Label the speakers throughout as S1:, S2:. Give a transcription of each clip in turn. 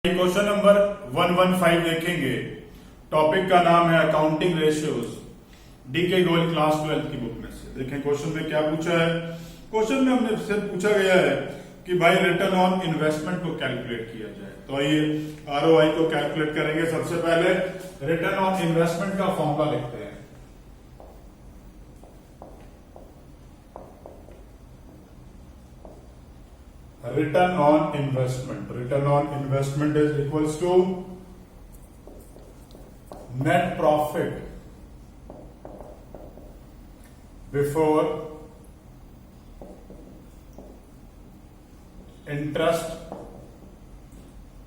S1: Question number 115 देखेंगे। Topic का नाम है accounting ratios, DK Goyal class 12 की बुक में से। देखें क्वेश्चन में क्या पूछा है। क्वेश्चन में हमने से पूछा गया है कि भाई रिटर्न ऑन इन्वेस्टमेंट को कैलकुलेट किया जाए। तो आइए आरओआई को कैलकुलेट करेंगे। सबसे पहले रिटर्न ऑन इन्वेस्टमेंट का फॉर्मूला लिखते हैं। Return on investment. Return on investment is equals to net profit before interest,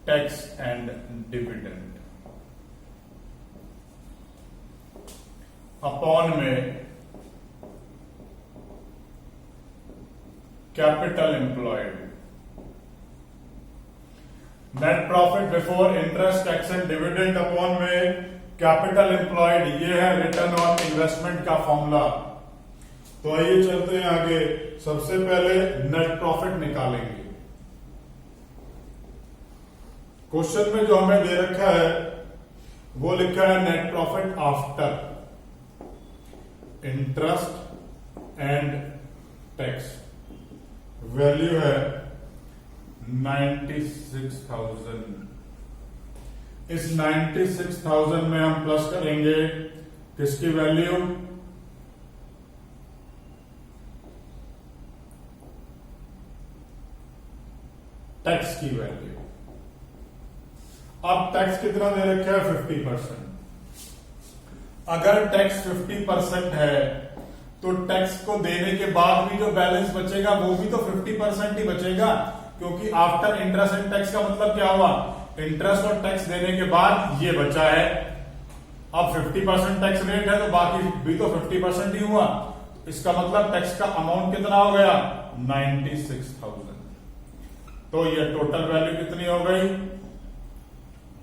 S1: tax and dividend upon में capital employed। Net profit before interest, tax and dividend upon में capital employed. ये है return on investment का formula. तो आइए चलते हैं आगे। सबसे पहले नेट प्रॉफिट निकालेंगे। क्वेश्चन में जो हमें दे रखा है वो लिखा है net profit after interest and tax. Value है 96,000। इस 96,000 में हम प्लस करेंगे किसकी वैल्यू, टैक्स की वैल्यू। अब टैक्स कितना दे रखा है 50%। अगर टैक्स 50% है तो टैक्स को देने के बाद भी जो बैलेंस बचेगा वो भी तो 50% ही बचेगा, क्योंकि आफ्टर इंटरेस्ट एंड टैक्स का मतलब क्या हुआ, इंटरेस्ट और टैक्स देने के बाद ये बचा है। अब 50% टैक्स रेट है तो बाकी भी तो 50% ही हुआ। इसका मतलब टैक्स का अमाउंट कितना हो गया 96,000। तो ये टोटल वैल्यू कितनी हो गई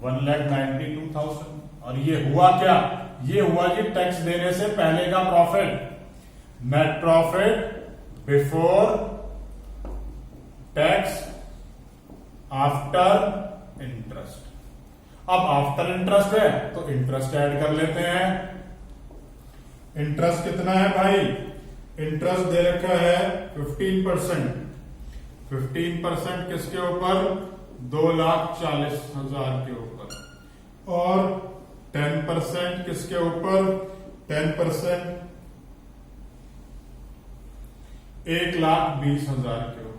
S1: 1,92,000। और ये हुआ क्या, ये हुआ कि टैक्स देने से पहले का profit. Net profit before tax after interest. अब आफ्टर इंटरेस्ट है तो इंटरेस्ट ऐड कर लेते हैं। इंटरेस्ट कितना है भाई, इंटरेस्ट दे रखा है 15%। 15% किसके ऊपर, 2,40,000 के ऊपर। और 10% किसके ऊपर, 10% 1,20,000 के ऊपर।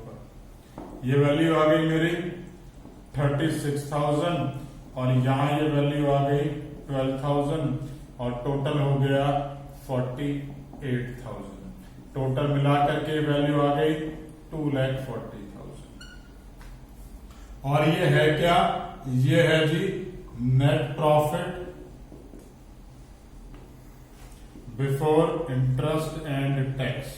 S1: ये वैल्यू आ गई मेरी 36,000 और यहां ये वैल्यू आ गई 12,000 और टोटल हो गया 48,000। टोटल मिलाकर के वैल्यू आ गई 2,40,000। और ये है क्या, ये है जी net profit before interest and tax.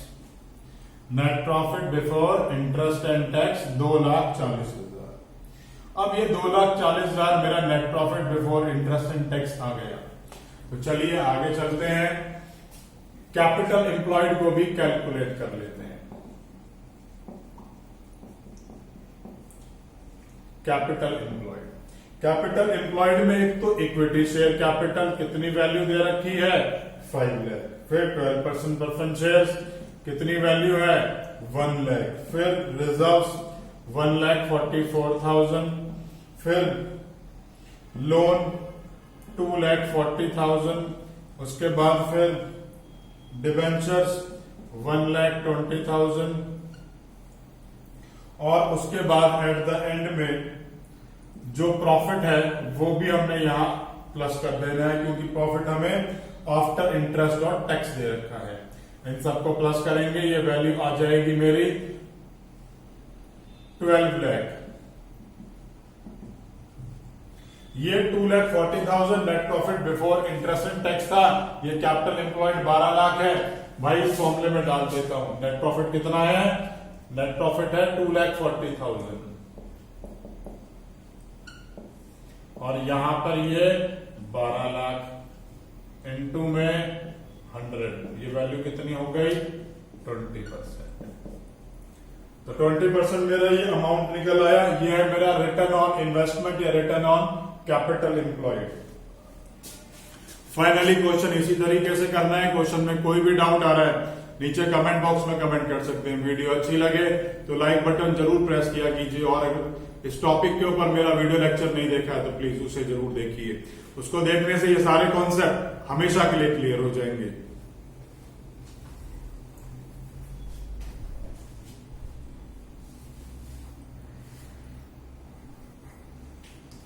S1: Net profit before interest and tax 2,40,000। अब ये 2,40,000 मेरा net profit before interest and tax आ गया। तो चलिए आगे चलते हैं, कैपिटल एम्प्लॉयड को भी कैलकुलेट कर लेते हैं। कैपिटल एम्प्लॉयड, कैपिटल एम्प्लॉयड में एक तो इक्विटी शेयर कैपिटल कितनी वैल्यू दे रखी है 5 लाख। फिर 12% प्रेफरेंस शेयर्स कितनी वैल्यू है 1 लाख। फिर रिजर्व्स 1,44,000। फिर लोन 2,40,000। उसके बाद फिर डिबेंचर्स 1,20,000। और उसके बाद एट द एंड में जो प्रॉफिट है वो भी हमने यहां प्लस कर देना है, क्योंकि प्रॉफिट हमें आफ्टर इंटरेस्ट और टैक्स दे रखा है। इन सबको प्लस करेंगे, ये वैल्यू आ जाएगी मेरी 12 लाख। ये 2,40,000 net profit before interest and tax था। ये कैपिटल एम्प्लॉयड 12 लाख है। भाई इस फॉर्मूले में डाल देता हूं। नेट प्रॉफिट कितना है, नेट प्रॉफिट है 2,40,000 और यहां पर ये 12 लाख इनटू में 100। ये वैल्यू कितनी हो गई 20%। तो 20% मेरा ये अमाउंट निकल आया। ये है मेरा रिटर्न ऑन इन्वेस्टमेंट या return on capital employed. Finally question इसी तरीके से करना है। क्वेश्चन में कोई भी डाउट आ रहा है नीचे कमेंट बॉक्स में कमेंट कर सकते हैं। वीडियो अच्छी लगे तो लाइक बटन जरूर प्रेस किया कीजिए, और अगर इस टॉपिक के ऊपर मेरा वीडियो लेक्चर नहीं देखा है तो प्लीज उसे जरूर देखिए। उसको देखने से ये सारे कॉन्सेप्ट हमेशा के लिए क्लियर हो जाएंगे।